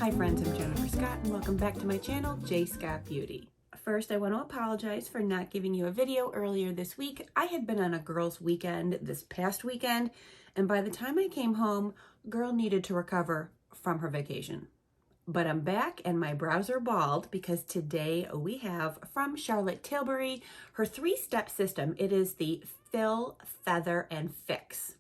Hi friends, I'm Jennifer Scott and welcome back to my channel, J Scott Beauty. First, I want to apologize for not giving you a video earlier this week. I had been on a girls' weekend this past weekend, and by the time I came home, girl needed to recover from her vacation. But I'm back and my brows are bald because today we have from Charlotte Tilbury her 3-step system. It is the Fill, Feather, and Fix.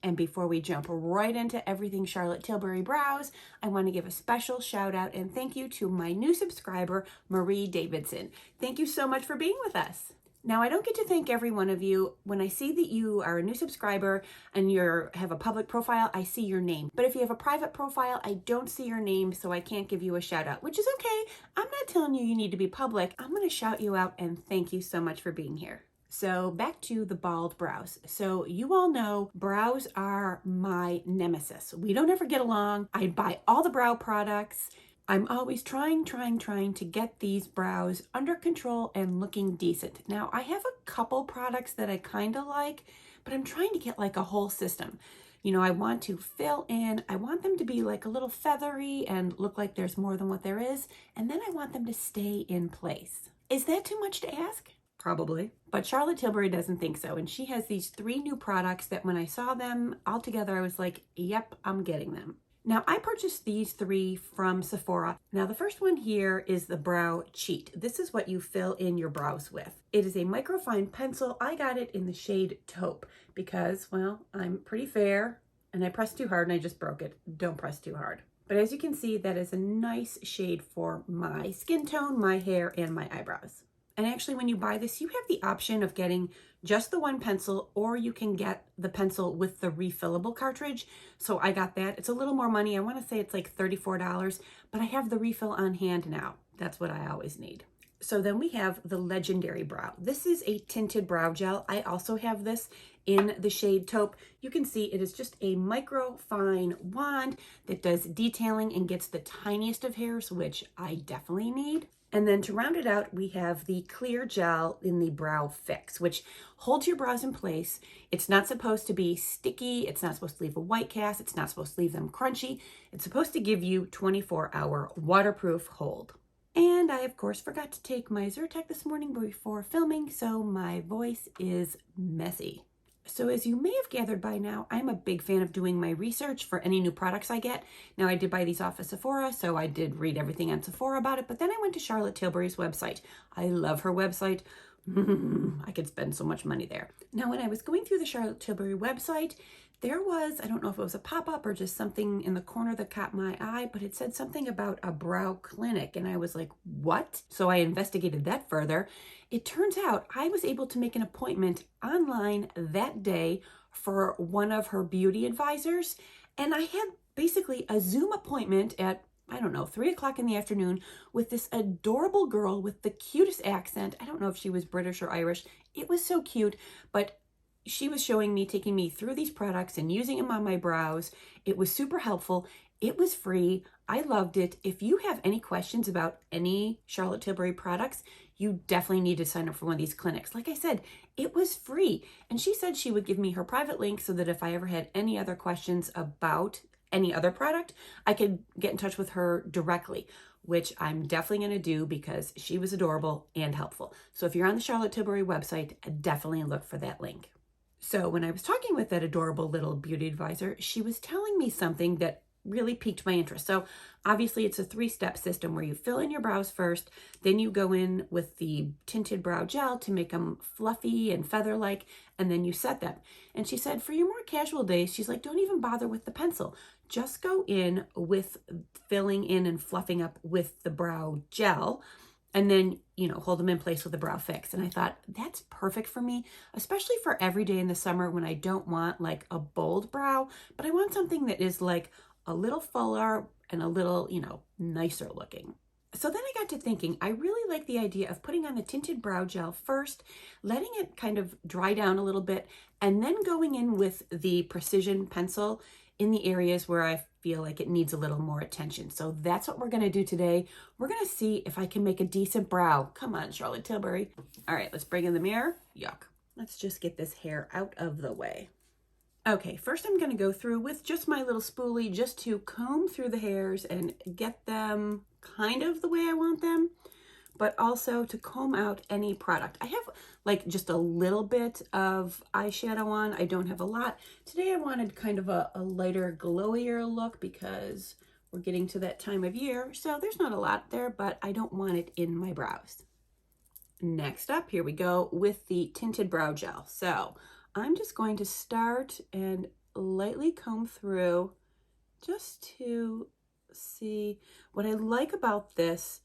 And before we jump right into everything Charlotte Tilbury brows, I want to give a special shout out and thank you to my new subscriber, Marie Davidson. Thank you so much for being with us. Now, I don't get to thank every one of you. When I see that you are a new subscriber and you have a public profile, I see your name. But if you have a private profile, I don't see your name, so I can't give you a shout out, which is okay. I'm not telling you you need to be public. I'm going to shout you out and thank you so much for being here. So back to the bald brows. So you all know brows are my nemesis. We don't ever get along. I buy all the brow products. I'm always trying to get these brows under control and looking decent. Now, I have a couple products that I kind of like, but I'm trying to get like a whole system. You know, I want to fill in, I want them to be like a little feathery and look like there's more than what there is, and then I want them to stay in place. Is that too much to ask? Probably. But Charlotte Tilbury doesn't think so. And she has these 3 new products that when I saw them all together, I was like, yep, I'm getting them. Now, I purchased these 3 from Sephora. Now, the first one here is the Brow Cheat. This is what you fill in your brows with. It is a microfine pencil. I got it in the shade Taupe because, well, I'm pretty fair and I pressed too hard and I just broke it. Don't press too hard. But as you can see, that is a nice shade for my skin tone, my hair, and my eyebrows. And actually, when you buy this, you have the option of getting just the one pencil, or you can get the pencil with the refillable cartridge. So I got that. It's a little more money. I want to say it's like $34, but I have the refill on hand now. That's what I always need. So then we have the Legendary Brow. This is a tinted brow gel. I also have this in the shade Taupe. You can see it is just a micro fine wand that does detailing and gets the tiniest of hairs, which I definitely need. And then to round it out, we have the clear gel in the Brow Fix, which holds your brows in place. It's not supposed to be sticky. It's not supposed to leave a white cast. It's not supposed to leave them crunchy. It's supposed to give you 24-hour waterproof hold. And I, of course, forgot to take my Zyrtec this morning before filming, so my voice is messy. So as you may have gathered by now, I'm a big fan of doing my research for any new products I get. Now, I did buy these off of Sephora, so I did read everything on Sephora about it, but then I went to Charlotte Tilbury's website. I love her website. I could spend so much money there. Now, when I was going through the Charlotte Tilbury website, there was, I don't know if it was a pop-up or just something in the corner that caught my eye, but it said something about a brow clinic. And I was like, what? So I investigated that further. It turns out I was able to make an appointment online that day for one of her beauty advisors. And I had basically a Zoom appointment at, I don't know, 3 o'clock in the afternoon with this adorable girl with the cutest accent. I don't know if she was British or Irish. It was so cute, but she was showing me, taking me through these products and using them on my brows. It was super helpful. It was free. I loved it. If you have any questions about any Charlotte Tilbury products, you definitely need to sign up for one of these clinics. Like I said, it was free. And she said she would give me her private link so that if I ever had any other questions about any other product, I could get in touch with her directly, which I'm definitely going to do because she was adorable and helpful. So if you're on the Charlotte Tilbury website, definitely look for that link. So when I was talking with that adorable little beauty advisor, she was telling me something that really piqued my interest. So obviously it's a 3-step system where you fill in your brows first, then you go in with the tinted brow gel to make them fluffy and feather-like, and then you set them. And she said for your more casual days, she's like, don't even bother with the pencil. Just go in with filling in and fluffing up with the brow gel. And then, you know, hold them in place with the Brow Fix. And I thought, that's perfect for me, especially for every day in the summer when I don't want like a bold brow, but I want something that is like a little fuller and a little, you know, nicer looking. So then I got to thinking, I really like the idea of putting on the tinted brow gel first, letting it kind of dry down a little bit, and then going in with the precision pencil in the areas where I feel like it needs a little more attention. So that's what we're going to do today. We're going to see if I can make a decent brow. Come on, Charlotte Tilbury. All right, let's bring in the mirror. Yuck. Let's just get this hair out of the way. Okay, first I'm going to go through with just my little spoolie just to comb through the hairs and get them kind of the way I want them, but also to comb out any product. I have like just a little bit of eyeshadow on. I don't have a lot. Today I wanted kind of a lighter, glowier look because we're getting to that time of year, so there's not a lot there, but I don't want it in my brows. Next up, here we go with the Tinted Brow Gel. So I'm just going to start and lightly comb through just to see. What I like about this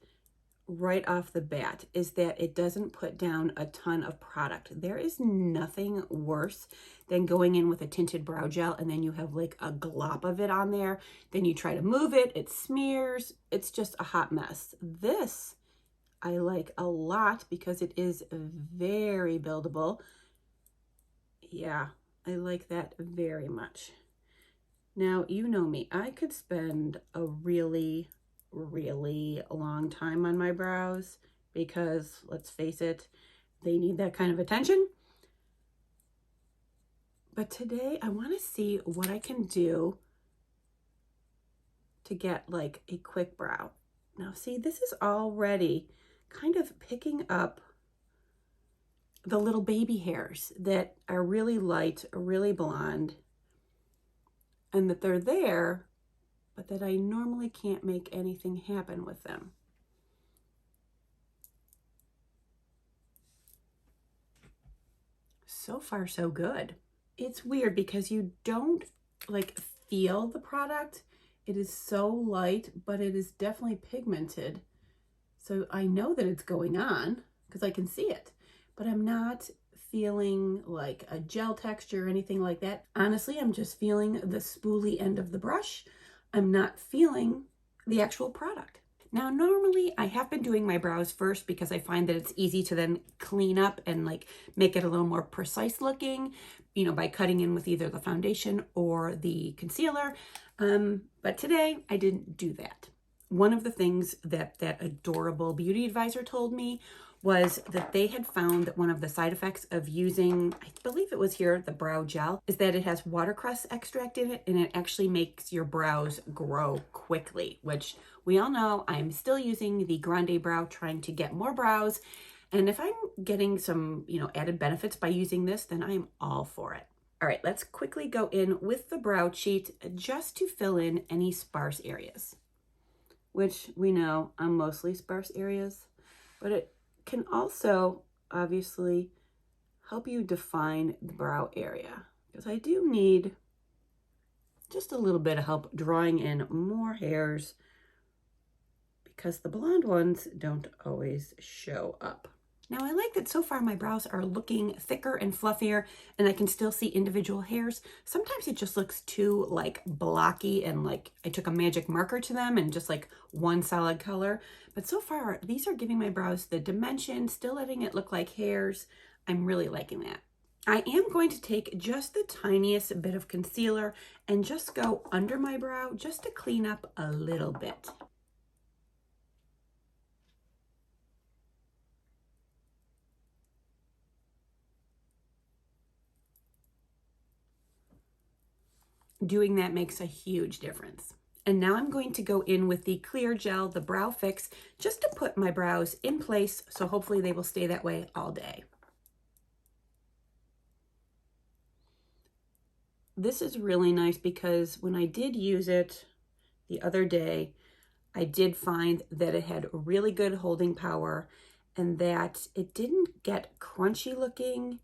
right off the bat is that it doesn't put down a ton of product. There is nothing worse than going in with a tinted brow gel and then you have like a glop of it on there. Then you try to move it, it smears. It's just a hot mess. This I like a lot because it is very buildable. Yeah, I like that very much. Now, you know me, I could spend a really long time on my brows because, let's face it, they need that kind of attention. But today I want to see what I can do to get like a quick brow. Now, see, this is already kind of picking up the little baby hairs that are really light, really blonde, and that they're there, but that I normally can't make anything happen with them. So far, so good. It's weird because you don't like feel the product. It is so light, but it is definitely pigmented. So I know that it's going on because I can see it, but I'm not feeling like a gel texture or anything like that. Honestly, I'm just feeling the spoolie end of the brush. I'm not feeling the actual product. Now, normally I have been doing my brows first because I find that it's easy to then clean up and like make it a little more precise looking, you know, by cutting in with either the foundation or the concealer. But today I didn't do that. One of the things that that adorable beauty advisor told me was that they had found that one of the side effects of using, I believe it was here, the brow gel, is that it has watercress extract in it and it actually makes your brows grow quickly, which we all know. I'm still using the Grande Brow trying to get more brows. And if I'm getting some, you know, added benefits by using this, then I'm all for it. All right, let's quickly go in with the brow cheat just to fill in any sparse areas, which we know are mostly sparse areas, but it can also obviously help you define the brow area because I do need just a little bit of help drawing in more hairs because the blonde ones don't always show up. Now I like that so far my brows are looking thicker and fluffier and I can still see individual hairs. Sometimes it just looks too like blocky and like I took a magic marker to them and just like one solid color. But so far these are giving my brows the dimension, still letting it look like hairs. I'm really liking that. I am going to take just the tiniest bit of concealer and just go under my brow just to clean up a little bit. Doing that makes a huge difference. And now I'm going to go in with the clear gel, the Brow Fix, just to put my brows in place. So hopefully they will stay that way all day. This is really nice because when I did use it the other day, I did find that it had really good holding power and that it didn't get crunchy looking.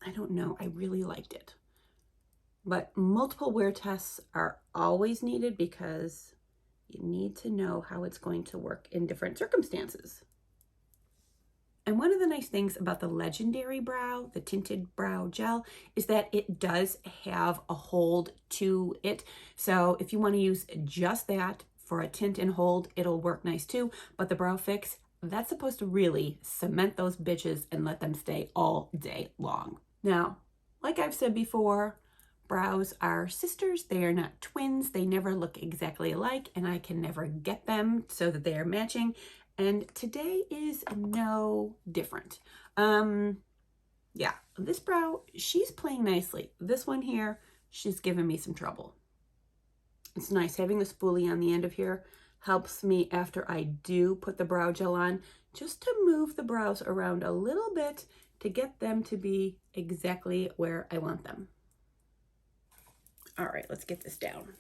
I don't know, I really liked it. But multiple wear tests are always needed because you need to know how it's going to work in different circumstances. And one of the nice things about the Legendary Brow, the Tinted Brow Gel, is that it does have a hold to it. So if you want to use just that for a tint and hold, it'll work nice too. But the Brow Fix, that's supposed to really cement those bitches and let them stay all day long. Now, like I've said before, brows are sisters. They are not twins. They never look exactly alike, and I can never get them so that they are matching. And today is no different. Yeah, this brow, she's playing nicely. This one here, she's given me some trouble. It's nice having the spoolie on the end of here. Helps me after I do put the brow gel on, just to move the brows around a little bit to get them to be exactly where I want them. All right, let's get this down.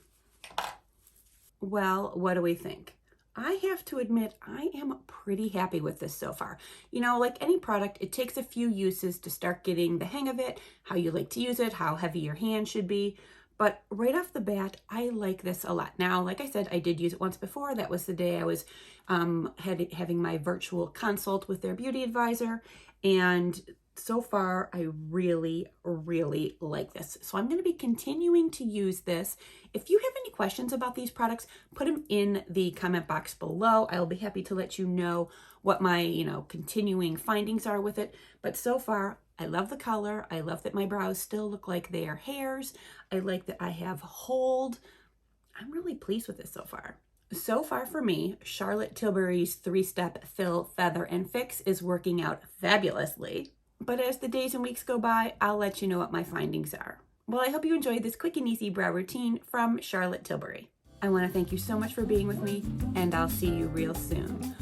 Well, what do we think? I have to admit, I am pretty happy with this so far. You know, like any product, it takes a few uses to start getting the hang of it, how you like to use it, how heavy your hand should be. But right off the bat, I like this a lot. Now, like I said, I did use it once before. That was the day I was having my virtual consult with their beauty advisor. And so far, I really, really like this. So I'm going to be continuing to use this. If you have any questions about these products, put them in the comment box below. I'll be happy to let you know what my, continuing findings are with it. But so far, I love the color. I love that my brows still look like they are hairs. I like that I have hold. I'm really pleased with this so far. So far for me, Charlotte Tilbury's 3-step fill, feather, and fix is working out fabulously. But as the days and weeks go by, I'll let you know what my findings are. Well, I hope you enjoyed this quick and easy brow routine from Charlotte Tilbury. I want to thank you so much for being with me, and I'll see you real soon.